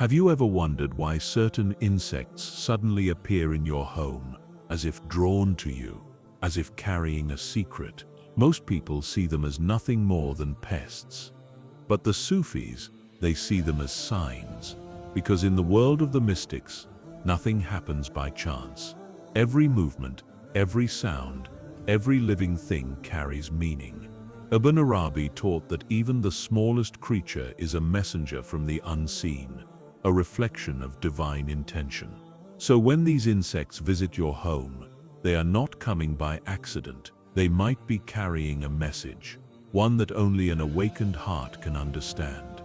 Have you ever wondered why certain insects suddenly appear in your home, as if drawn to you, as if carrying a secret? Most people see them as nothing more than pests. But the Sufis, they see them as signs, because in the world of the mystics, nothing happens by chance. Every movement, every sound, every living thing carries meaning. Ibn Arabi taught that even the smallest creature is a messenger from the unseen, a reflection of divine intention. So when these insects visit your home, they are not coming by accident. They might be carrying a message, one that only an awakened heart can understand.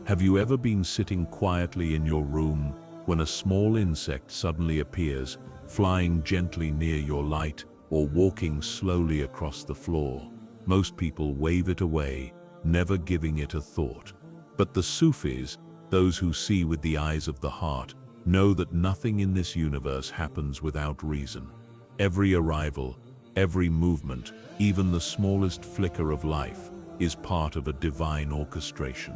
Have you ever been sitting quietly in your room when a small insect suddenly appears, flying gently near your light or walking slowly across the floor? Most people wave it away, never giving it a thought. But the Sufis, those who see with the eyes of the heart, know that nothing in this universe happens without reason. Every arrival, every movement, even the smallest flicker of life, is part of a divine orchestration.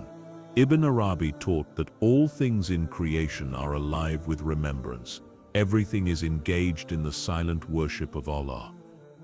Ibn Arabi taught that all things in creation are alive with remembrance. Everything is engaged in the silent worship of Allah.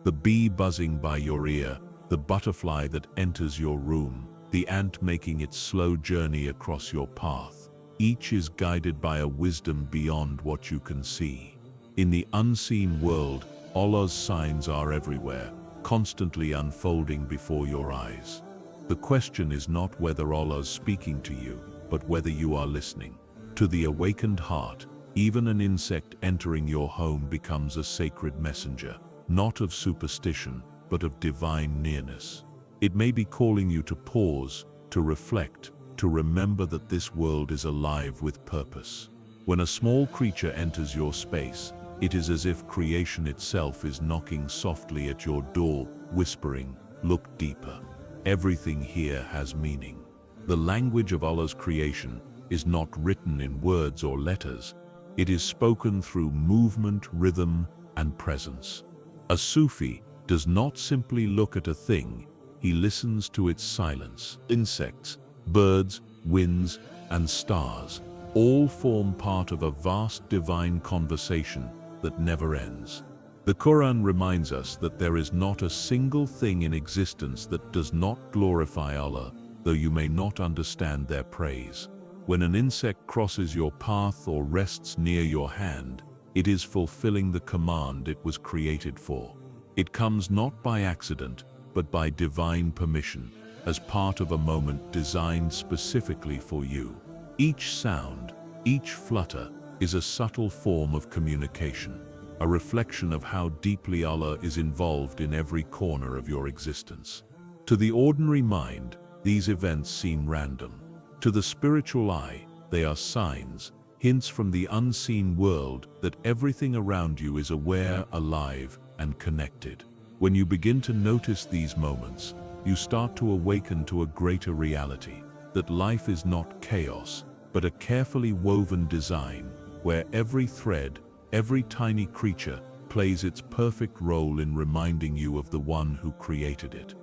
The bee buzzing by your ear, the butterfly that enters your room, the ant making its slow journey across your path, each is guided by a wisdom beyond what you can see. In the unseen world, Allah's signs are everywhere, constantly unfolding before your eyes. The question is not whether Allah is speaking to you, but whether you are listening. To the awakened heart, even an insect entering your home becomes a sacred messenger, not of superstition, but of divine nearness. It may be calling you to pause, to reflect, to remember that this world is alive with purpose. When a small creature enters your space, it is as if creation itself is knocking softly at your door, whispering, "Look deeper. Everything here has meaning." The language of Allah's creation is not written in words or letters. It is spoken through movement, rhythm, and presence. A Sufi does not simply look at a thing, he listens to its silence. Insects, birds, winds, and stars all form part of a vast divine conversation that never ends. The Quran reminds us that there is not a single thing in existence that does not glorify Allah, though you may not understand their praise. When an insect crosses your path or rests near your hand, it is fulfilling the command it was created for. It comes not by accident, but by divine permission, as part of a moment designed specifically for you. Each sound, each flutter, is a subtle form of communication, a reflection of how deeply Allah is involved in every corner of your existence. To the ordinary mind, these events seem random. To the spiritual eye, they are signs, hints from the unseen world that everything around you is aware, alive, and connected. When you begin to notice these moments, you start to awaken to a greater reality, that life is not chaos, but a carefully woven design, where every thread, every tiny creature, plays its perfect role in reminding you of the one who created it.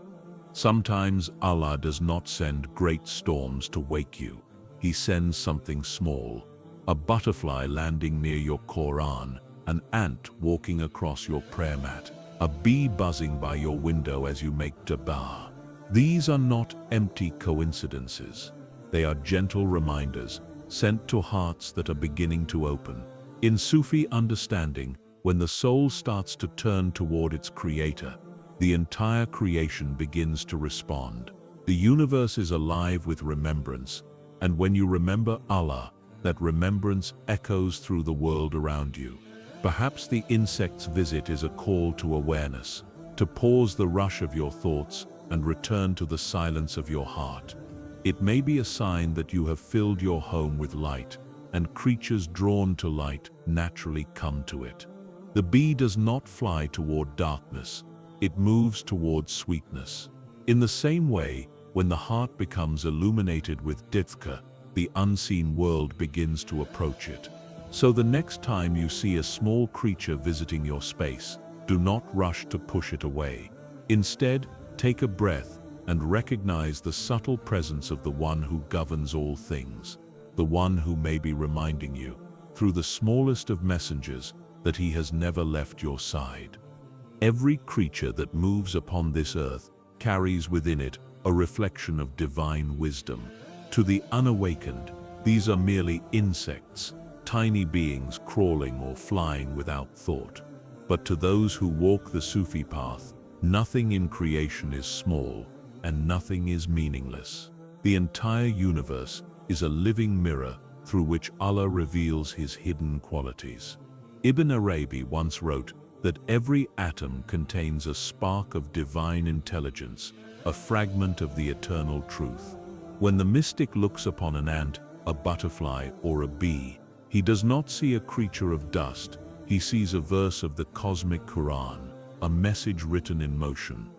Sometimes Allah does not send great storms to wake you. He sends something small, a butterfly landing near your Quran, an ant walking across your prayer mat, a bee buzzing by your window as you make dua. These are not empty coincidences. They are gentle reminders, sent to hearts that are beginning to open. In Sufi understanding, when the soul starts to turn toward its creator, the entire creation begins to respond. The universe is alive with remembrance, and when you remember Allah, that remembrance echoes through the world around you. Perhaps the insect's visit is a call to awareness, to pause the rush of your thoughts and return to the silence of your heart. It may be a sign that you have filled your home with light, and creatures drawn to light naturally come to it. The bee does not fly toward darkness, it moves toward sweetness. In the same way, when the heart becomes illuminated with dhikr, the unseen world begins to approach it. So the next time you see a small creature visiting your space, do not rush to push it away. Instead, take a breath and recognize the subtle presence of the one who governs all things. the one who may be reminding you, through the smallest of messengers, that he has never left your side. Every creature that moves upon this earth carries within it a reflection of divine wisdom. To the unawakened, these are merely insects, tiny beings crawling or flying without thought. But to those who walk the Sufi path, nothing in creation is small and nothing is meaningless. The entire universe is a living mirror through which Allah reveals his hidden qualities. Ibn Arabi once wrote that every atom contains a spark of divine intelligence, a fragment of the eternal truth. When the mystic looks upon an ant, a butterfly, or a bee, he does not see a creature of dust. He sees a verse of the cosmic Quran, a message written in motion.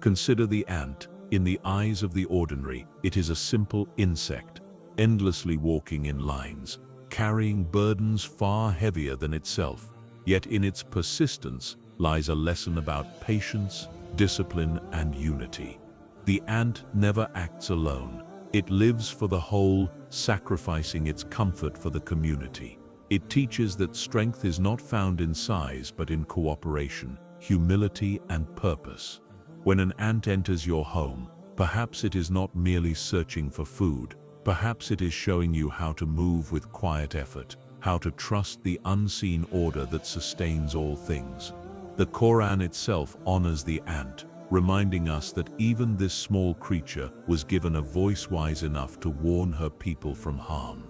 Consider the ant. In the eyes of the ordinary, it is a simple insect, endlessly walking in lines, carrying burdens far heavier than itself. Yet in its persistence lies a lesson about patience, discipline, and unity. The ant never acts alone. It lives for the whole, sacrificing its comfort for the community. It teaches that strength is not found in size but in cooperation, humility, and purpose. When an ant enters your home, perhaps it is not merely searching for food. Perhaps it is showing you how to move with quiet effort, how to trust the unseen order that sustains all things. The Quran itself honors the ant, reminding us that even this small creature was given a voice wise enough to warn her people from harm.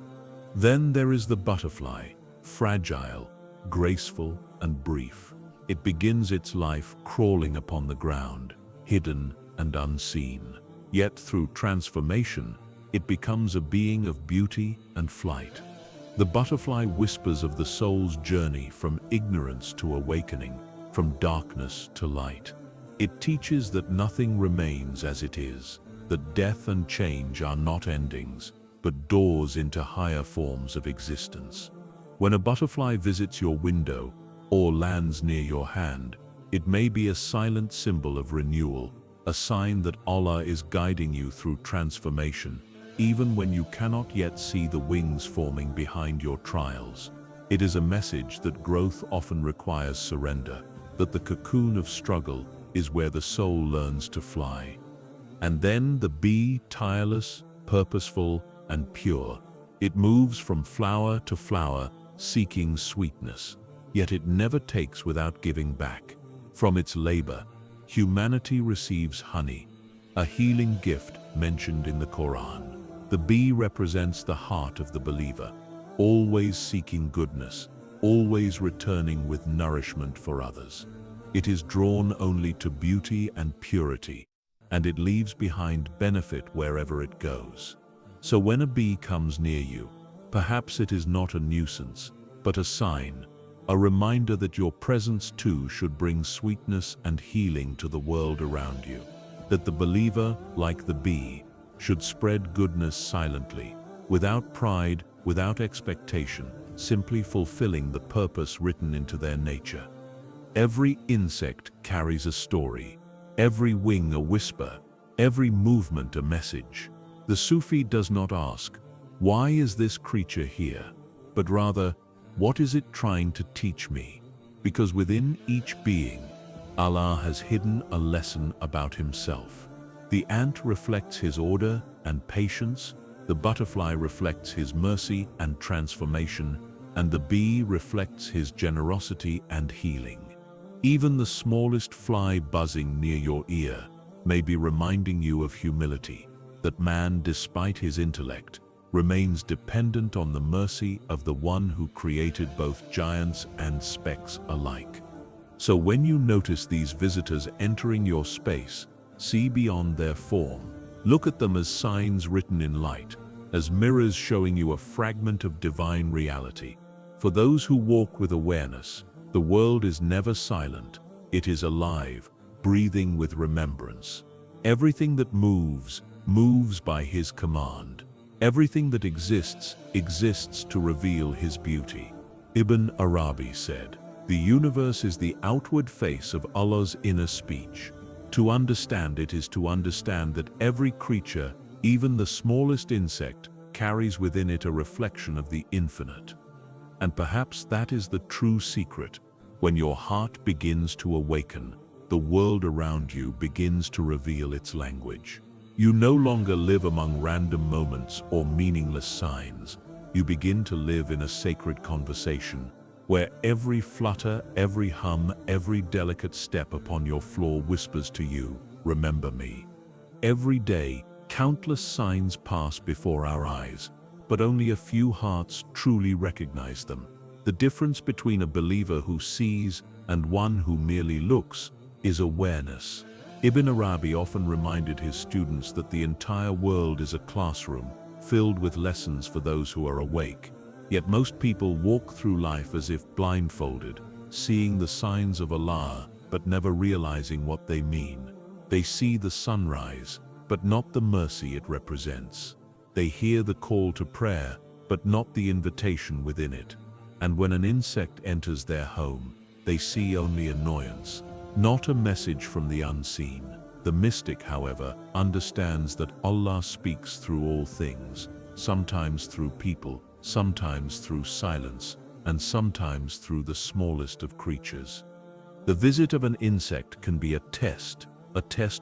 Then there is the butterfly, fragile, graceful, and brief. It begins its life crawling upon the ground, hidden and unseen. Yet through transformation, it becomes a being of beauty and flight. The butterfly whispers of the soul's journey from ignorance to awakening, from darkness to light. It teaches that nothing remains as it is, that death and change are not endings, but doors into higher forms of existence. When a butterfly visits your window or lands near your hand, it may be a silent symbol of renewal, a sign that Allah is guiding you through transformation, even when you cannot yet see the wings forming behind your trials. It is a message that growth often requires surrender, that the cocoon of struggle is where the soul learns to fly. And then the bee, tireless, purposeful, and pure. It moves from flower to flower, seeking sweetness, yet it never takes without giving back. From its labor, humanity receives honey, a healing gift mentioned in the Quran. The bee represents the heart of the believer, always seeking goodness, always returning with nourishment for others. It is drawn only to beauty and purity, and it leaves behind benefit wherever it goes. So when a bee comes near you, perhaps it is not a nuisance, but a sign, a reminder that your presence too should bring sweetness and healing to the world around you, that the believer, like the bee, should spread goodness silently, without pride, without expectation, simply fulfilling the purpose written into their nature. Every insect carries a story, every wing a whisper, every movement a message. The Sufi does not ask, "Why is this creature here?" but rather, "What is it trying to teach me?" Because within each being, Allah has hidden a lesson about himself. The ant reflects his order and patience, the butterfly reflects his mercy and transformation, and the bee reflects his generosity and healing. Even the smallest fly buzzing near your ear may be reminding you of humility, that man, despite his intellect, remains dependent on the mercy of the one who created both giants and specks alike. So when you notice these visitors entering your space, see beyond their form. Look at them as signs written in light, as mirrors showing you a fragment of divine reality. For those who walk with awareness, the world is never silent. It is alive, breathing with remembrance. Everything that moves, moves by his command. Everything that exists, exists to reveal his beauty. Ibn Arabi said, "The universe is the outward face of Allah's inner speech. To understand it is to understand that every creature, even the smallest insect, carries within it a reflection of the infinite. And perhaps that is the true secret. When your heart begins to awaken, the world around you begins to reveal its language. You no longer live among random moments or meaningless signs. You begin to live in a sacred conversation, where every flutter, every hum, every delicate step upon your floor whispers to you, "Remember me." Every day, countless signs pass before our eyes, but only a few hearts truly recognize them. The difference between a believer who sees and one who merely looks is awareness. Ibn Arabi often reminded his students that the entire world is a classroom, filled with lessons for those who are awake. Yet most people walk through life as if blindfolded, seeing the signs of Allah, but never realizing what they mean. They see the sunrise, but not the mercy it represents. They hear the call to prayer, but not the invitation within it. And when an insect enters their home, they see only annoyance, not a message from the unseen. The mystic, however, understands that Allah speaks through all things, sometimes through people, sometimes through silence, and sometimes through the smallest of creatures. The visit of an insect can be a test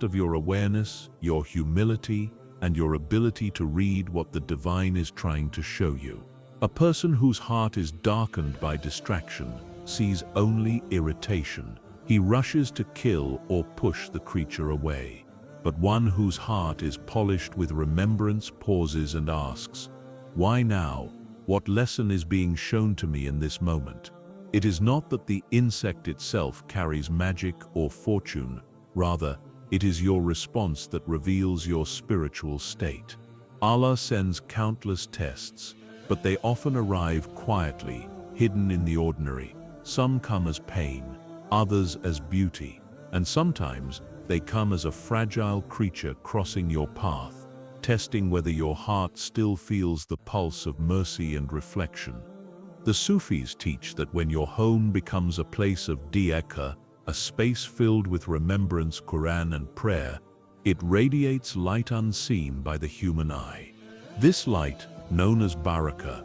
of your awareness, your humility, and your ability to read what the divine is trying to show you. A person whose heart is darkened by distraction sees only irritation. He rushes to kill or push the creature away. But one whose heart is polished with remembrance pauses and asks, "Why now? What lesson is being shown to me in this moment?" It is not that the insect itself carries magic or fortune, rather, it is your response that reveals your spiritual state. Allah sends countless tests, but they often arrive quietly, hidden in the ordinary. Some come as pain, others as beauty, and sometimes they come as a fragile creature crossing your path, testing whether your heart still feels the pulse of mercy and reflection. The Sufis teach that when your home becomes a place of dhikr, a space filled with remembrance, Quran, and prayer, it radiates light unseen by the human eye. This light, known as barakah,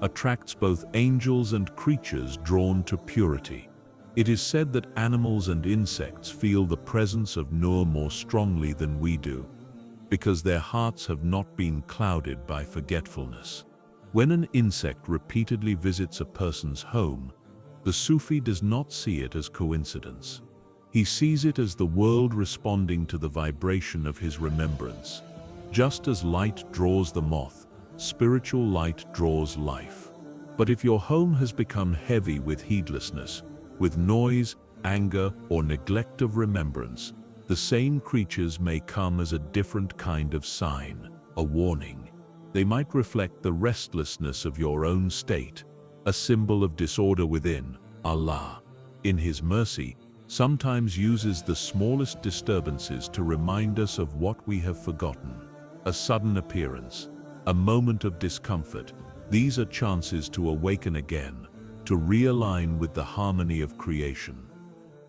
attracts both angels and creatures drawn to purity. It is said that animals and insects feel the presence of Nur more strongly than we do, because their hearts have not been clouded by forgetfulness. When an insect repeatedly visits a person's home, the Sufi does not see it as coincidence. He sees it as the world responding to the vibration of his remembrance. Just as light draws the moth, spiritual light draws life. But if your home has become heavy with heedlessness, with noise, anger, or neglect of remembrance, the same creatures may come as a different kind of sign, a warning. They might reflect the restlessness of your own state, a symbol of disorder within. Allah, in His mercy, sometimes uses the smallest disturbances to remind us of what we have forgotten. A sudden appearance, a moment of discomfort, these are chances to awaken again, to realign with the harmony of creation.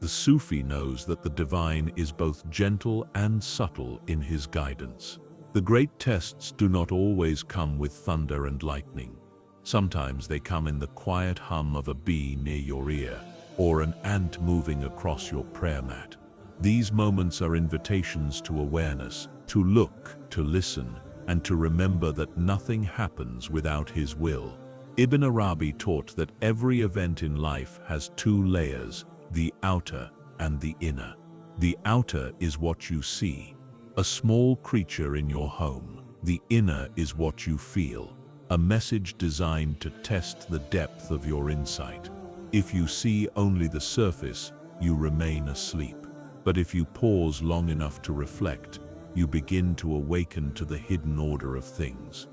The Sufi knows that the divine is both gentle and subtle in his guidance. The great tests do not always come with thunder and lightning. Sometimes they come in the quiet hum of a bee near your ear, or an ant moving across your prayer mat. These moments are invitations to awareness, to look, to listen, and to remember that nothing happens without His will. Ibn Arabi taught that every event in life has two layers, the outer and the inner. The outer is what you see, a small creature in your home. The inner is what you feel, a message designed to test the depth of your insight. If you see only the surface, you remain asleep. But if you pause long enough to reflect, you begin to awaken to the hidden order of things.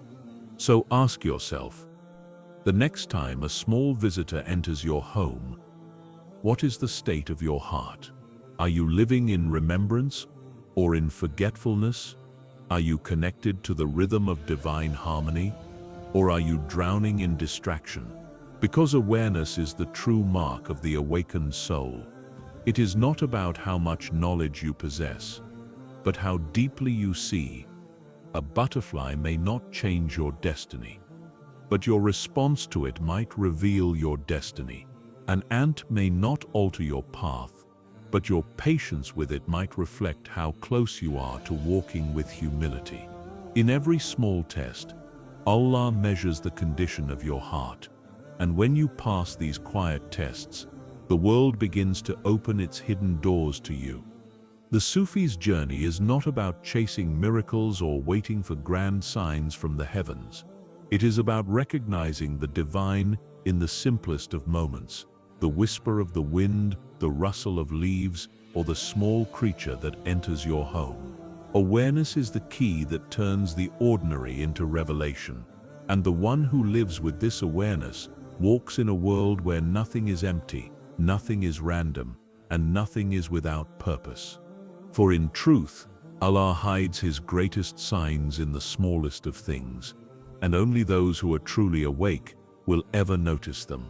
So ask yourself, the next time a small visitor enters your home, what is the state of your heart? Are you living in remembrance or in forgetfulness? Are you connected to the rhythm of divine harmony, or are you drowning in distraction? Because awareness is the true mark of the awakened soul. It is not about how much knowledge you possess, but how deeply you see, A butterfly may not change your destiny, but your response to it might reveal your destiny. An ant may not alter your path, but your patience with it might reflect how close you are to walking with humility. In every small test, Allah measures the condition of your heart, and when you pass these quiet tests, the world begins to open its hidden doors to you. The Sufi's journey is not about chasing miracles or waiting for grand signs from the heavens. It is about recognizing the divine in the simplest of moments, the whisper of the wind, the rustle of leaves, or the small creature that enters your home. Awareness is the key that turns the ordinary into revelation, and the one who lives with this awareness walks in a world where nothing is empty, nothing is random, and nothing is without purpose. For in truth, Allah hides His greatest signs in the smallest of things, and only those who are truly awake will ever notice them.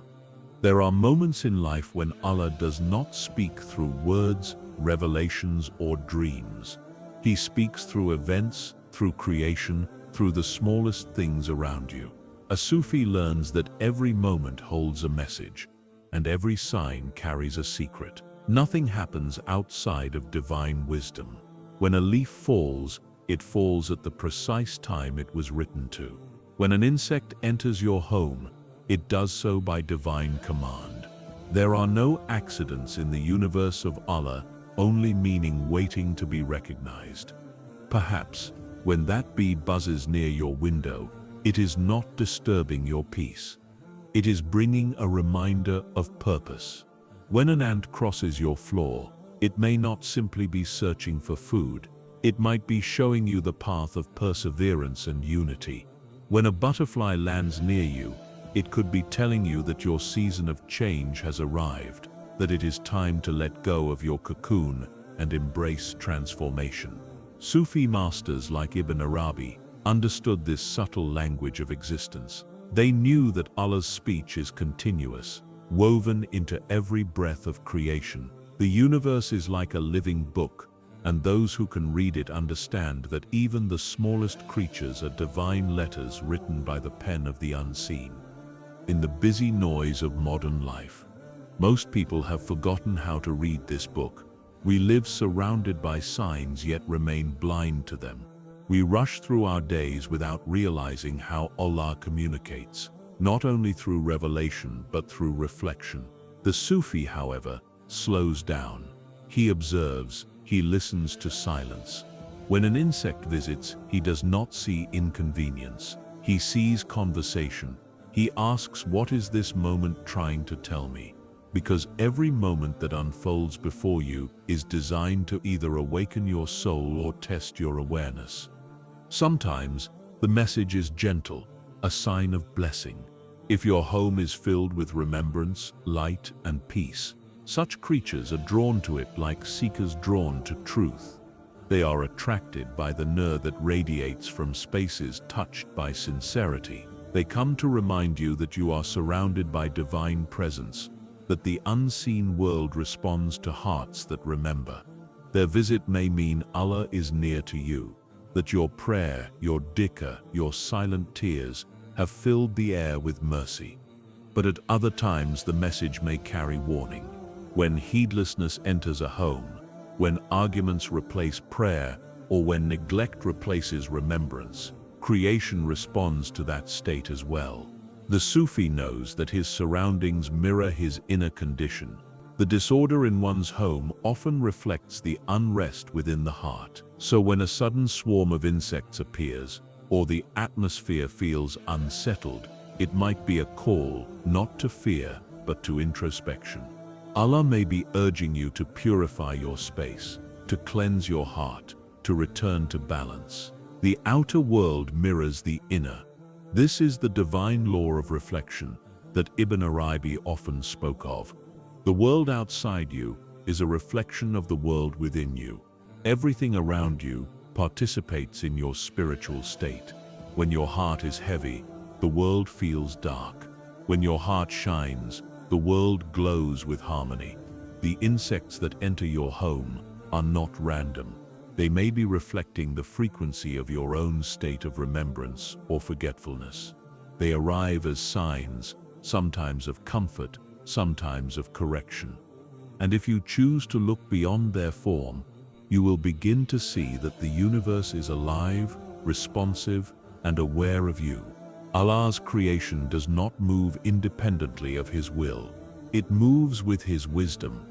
There are moments in life when Allah does not speak through words, revelations, or dreams. He speaks through events, through creation, through the smallest things around you. A Sufi learns that every moment holds a message, and every sign carries a secret. Nothing happens outside of divine wisdom. When a leaf falls, it falls at the precise time it was written to. When an insect enters your home, it does so by divine command. There are no accidents in the universe of Allah, only meaning waiting to be recognized. Perhaps, when that bee buzzes near your window, it is not disturbing your peace. It is bringing a reminder of purpose. When an ant crosses your floor, it may not simply be searching for food. It might be showing you the path of perseverance and unity. When a butterfly lands near you, it could be telling you that your season of change has arrived, that it is time to let go of your cocoon and embrace transformation. Sufi masters like Ibn Arabi understood this subtle language of existence. They knew that Allah's speech is continuous, woven into every breath of creation. The universe is like a living book, and those who can read it understand that even the smallest creatures are divine letters written by the pen of the unseen. In the busy noise of modern life, most people have forgotten how to read this book. We live surrounded by signs yet remain blind to them. We rush through our days without realizing how Allah communicates, not only through revelation but through reflection. The Sufi, however, slows down. He observes, he listens to silence. When an insect visits, he does not see inconvenience. He sees conversation. He asks, "What is this moment trying to tell me?" Because every moment that unfolds before you is designed to either awaken your soul or test your awareness. Sometimes, the message is gentle, a sign of blessing. If your home is filled with remembrance, light, and peace, such creatures are drawn to it like seekers drawn to truth. They are attracted by the nur that radiates from spaces touched by sincerity. They come to remind you that you are surrounded by divine presence, that the unseen world responds to hearts that remember. Their visit may mean Allah is near to you, that your prayer, your dhikr, your silent tears have filled the air with mercy. But at other times the message may carry warning. When heedlessness enters a home, when arguments replace prayer, or when neglect replaces remembrance, creation responds to that state as well. The Sufi knows that his surroundings mirror his inner condition. The disorder in one's home often reflects the unrest within the heart. So when a sudden swarm of insects appears, or the atmosphere feels unsettled, it might be a call not to fear, but to introspection. Allah may be urging you to purify your space, to cleanse your heart, to return to balance. The outer world mirrors the inner. This is the divine law of reflection that Ibn Arabi often spoke of. The world outside you is a reflection of the world within you. Everything around you participates in your spiritual state. When your heart is heavy, the world feels dark. When your heart shines, the world glows with harmony. The insects that enter your home are not random. They may be reflecting the frequency of your own state of remembrance or forgetfulness. They arrive as signs, sometimes of comfort, sometimes of correction. And if you choose to look beyond their form, you will begin to see that the universe is alive, responsive, and aware of you. Allah's creation does not move independently of His will. It moves with His wisdom,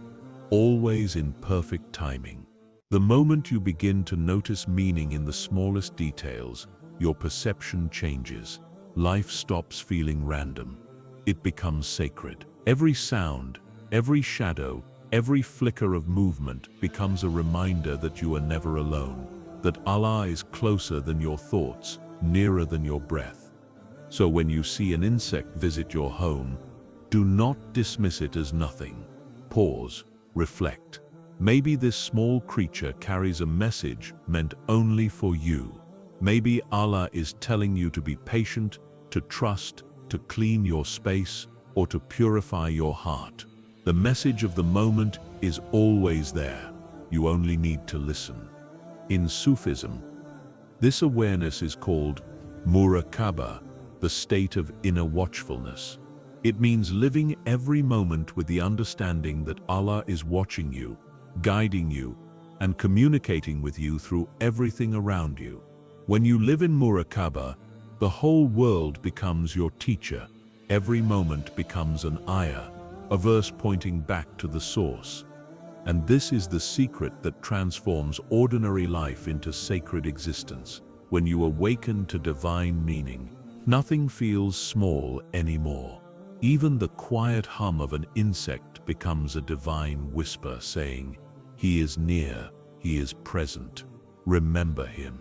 always in perfect timing. The moment you begin to notice meaning in the smallest details, your perception changes. Life stops feeling random. It becomes sacred. Every sound, every shadow, every flicker of movement becomes a reminder that you are never alone, that Allah is closer than your thoughts, nearer than your breath. So when you see an insect visit your home, do not dismiss it as nothing. Pause, reflect. Maybe this small creature carries a message meant only for you. Maybe Allah is telling you to be patient, to trust, to clean your space, or to purify your heart. The message of the moment is always there. You only need to listen. In Sufism, this awareness is called muraqabah, the state of inner watchfulness. It means living every moment with the understanding that Allah is watching you, guiding you, and communicating with you through everything around you. When you live in muraqabah, the whole world becomes your teacher. Every moment becomes an ayah, a verse pointing back to the source. And this is the secret that transforms ordinary life into sacred existence. When you awaken to divine meaning, nothing feels small anymore. Even the quiet hum of an insect becomes a divine whisper saying, "He is near, He is present. Remember Him."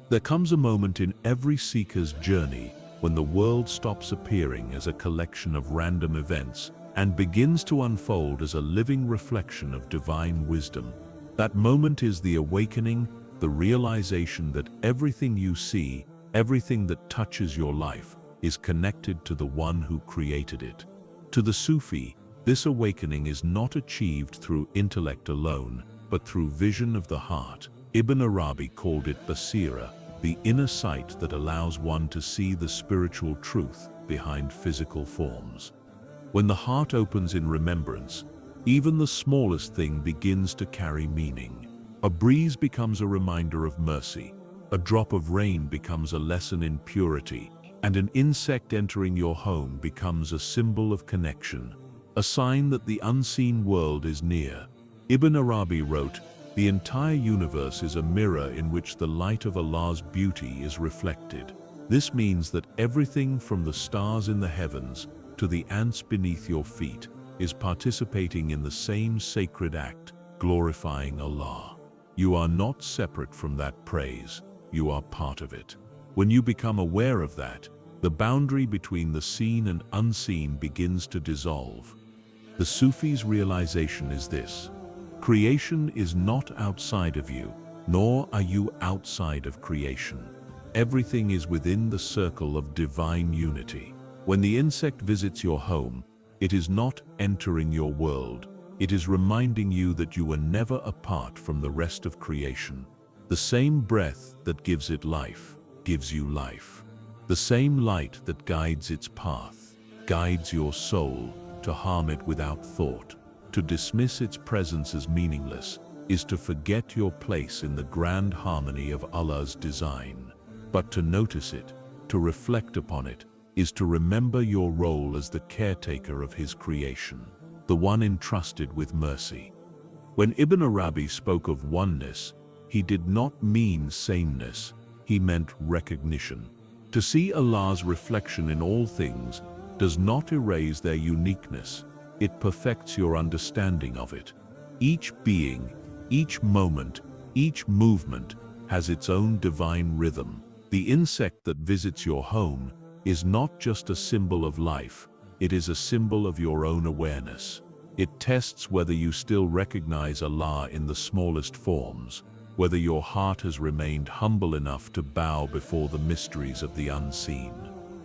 There comes a moment in every seeker's journey when the world stops appearing as a collection of random events and begins to unfold as a living reflection of divine wisdom. That moment is the awakening, the realization that everything you see, everything that touches your life, is connected to the one who created it. To the Sufi, this awakening is not achieved through intellect alone, but through vision of the heart. Ibn Arabi called it basira, the inner sight that allows one to see the spiritual truth behind physical forms. When the heart opens in remembrance, even the smallest thing begins to carry meaning. A breeze becomes a reminder of mercy, a drop of rain becomes a lesson in purity, and an insect entering your home becomes a symbol of connection, a sign that the unseen world is near. Ibn Arabi wrote, "The entire universe is a mirror in which the light of Allah's beauty is reflected." This means that everything from the stars in the heavens to the ants beneath your feet is participating in the same sacred act, glorifying Allah. You are not separate from that praise, you are part of it. When you become aware of that, the boundary between the seen and unseen begins to dissolve. The Sufi's realization is this: creation is not outside of you, nor are you outside of creation. Everything is within the circle of divine unity. When the insect visits your home, it is not entering your world. It is reminding you that you were never apart from the rest of creation. The same breath that gives it life gives you life. The same light that guides its path guides your soul. To harm it without thought, to dismiss its presence as meaningless, is to forget your place in the grand harmony of Allah's design. But to notice it, to reflect upon it, is to remember your role as the caretaker of His creation, the one entrusted with mercy. When Ibn Arabi spoke of oneness, he did not mean sameness, he meant recognition. To see Allah's reflection in all things does not erase their uniqueness, it perfects your understanding of it. Each being, each moment, each movement has its own divine rhythm. The insect that visits your home is not just a symbol of life, it is a symbol of your own awareness. It tests whether you still recognize Allah in the smallest forms, whether your heart has remained humble enough to bow before the mysteries of the unseen.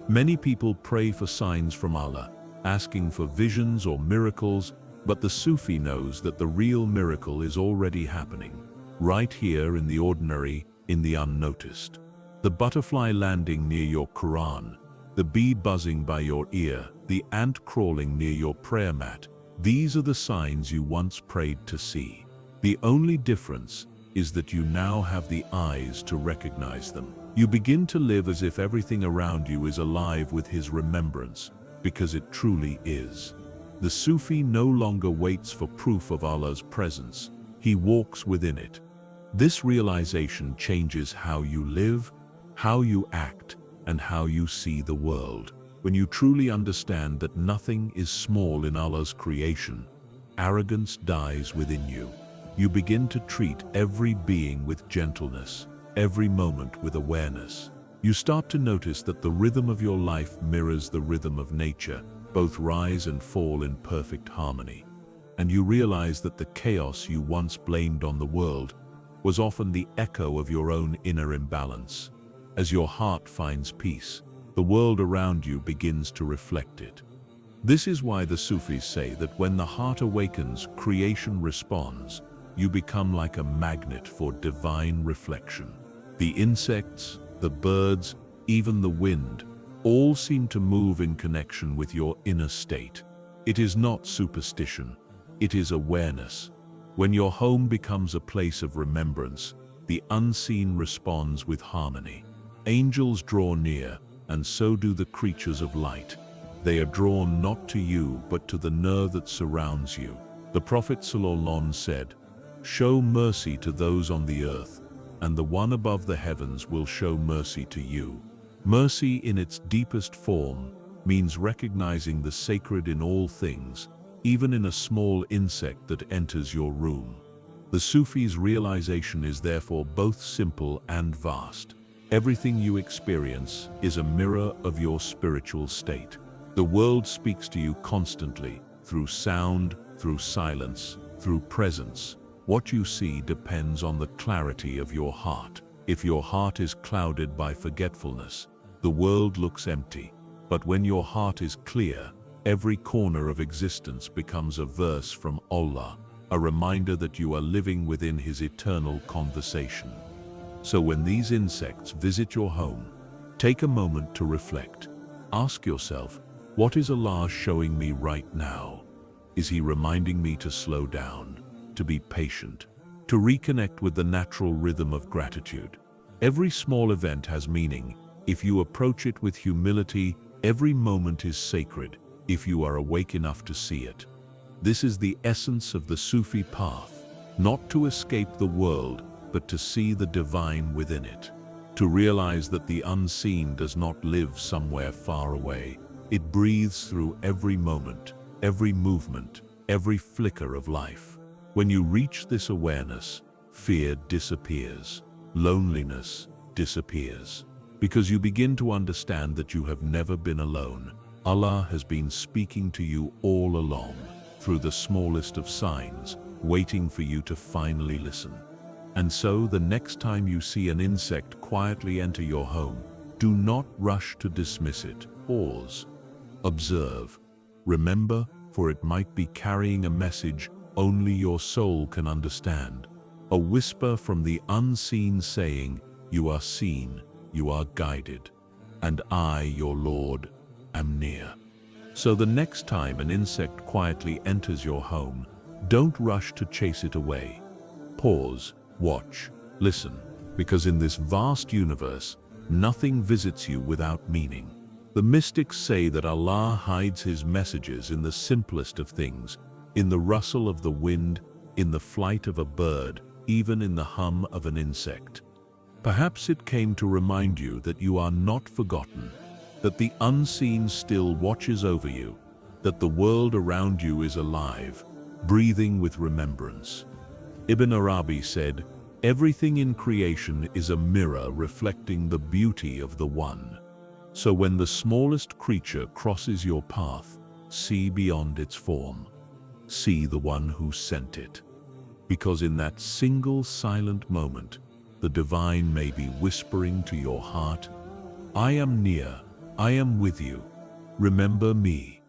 Many people pray for signs from Allah, asking for visions or miracles, but the Sufi knows that the real miracle is already happening. right here in the ordinary, in the unnoticed. The butterfly landing near your Quran, the bee buzzing by your ear, the ant crawling near your prayer mat. These are the signs you once prayed to see. The only difference is that you now have the eyes to recognize them. You begin to live as if everything around you is alive with His remembrance, because it truly is. The Sufi no longer waits for proof of Allah's presence. He walks within it. This realization changes how you live, how you act, and how you see the world. When you truly understand that nothing is small in Allah's creation, arrogance dies within you. You begin to treat every being with gentleness, every moment with awareness. You start to notice that the rhythm of your life mirrors the rhythm of nature, both rise and fall in perfect harmony. And you realize that the chaos you once blamed on the world was often the echo of your own inner imbalance. As your heart finds peace, the world around you begins to reflect it. This is why the Sufis say that when the heart awakens, creation responds. You become like a magnet for divine reflection. The insects, the birds, even the wind, all seem to move in connection with your inner state. It is not superstition, it is awareness. When your home becomes a place of remembrance, the unseen responds with harmony. Angels draw near, and so do the creatures of light. They are drawn not to you, but to the nur that surrounds you. The Prophet ﷺ said, "Show mercy to those on the earth, and the one above the heavens will show mercy to you." Mercy in its deepest form means recognizing the sacred in all things, even in a small insect that enters your room. The Sufi's realization is therefore both simple and vast. Everything you experience is a mirror of your spiritual state. The world speaks to you constantly, through sound, through silence, through presence. What you see depends on the clarity of your heart. If your heart is clouded by forgetfulness, the world looks empty. But when your heart is clear, every corner of existence becomes a verse from Allah, a reminder that you are living within His eternal conversation. So when these insects visit your home, take a moment to reflect. Ask yourself, what is Allah showing me right now? Is He reminding me to slow down, to be patient, to reconnect with the natural rhythm of gratitude? Every small event has meaning. If you approach it with humility, every moment is sacred, if you are awake enough to see it. This is the essence of the Sufi path, not to escape the world, but to see the divine within it. To realize that the unseen does not live somewhere far away. It breathes through every moment, every movement, every flicker of life. When you reach this awareness, fear disappears, loneliness disappears, because you begin to understand that you have never been alone. Allah has been speaking to you all along, through the smallest of signs, waiting for you to finally listen. And so, the next time you see an insect quietly enter your home, do not rush to dismiss it. Pause. Observe. Remember, for it might be carrying a message only your soul can understand. A whisper from the unseen saying, "You are seen, you are guided, and I, your Lord, am near." So the next time an insect quietly enters your home, don't rush to chase it away. Pause, watch, listen, because in this vast universe, nothing visits you without meaning. The mystics say that Allah hides His messages in the simplest of things, in the rustle of the wind, in the flight of a bird, even in the hum of an insect. Perhaps it came to remind you that you are not forgotten, that the unseen still watches over you, that the world around you is alive, breathing with remembrance. Ibn Arabi said, "Everything in creation is a mirror reflecting the beauty of the One." So when the smallest creature crosses your path, see beyond its form. See the One who sent it. Because in that single silent moment, the divine may be whispering to your heart, "I am near, I am with you. Remember me."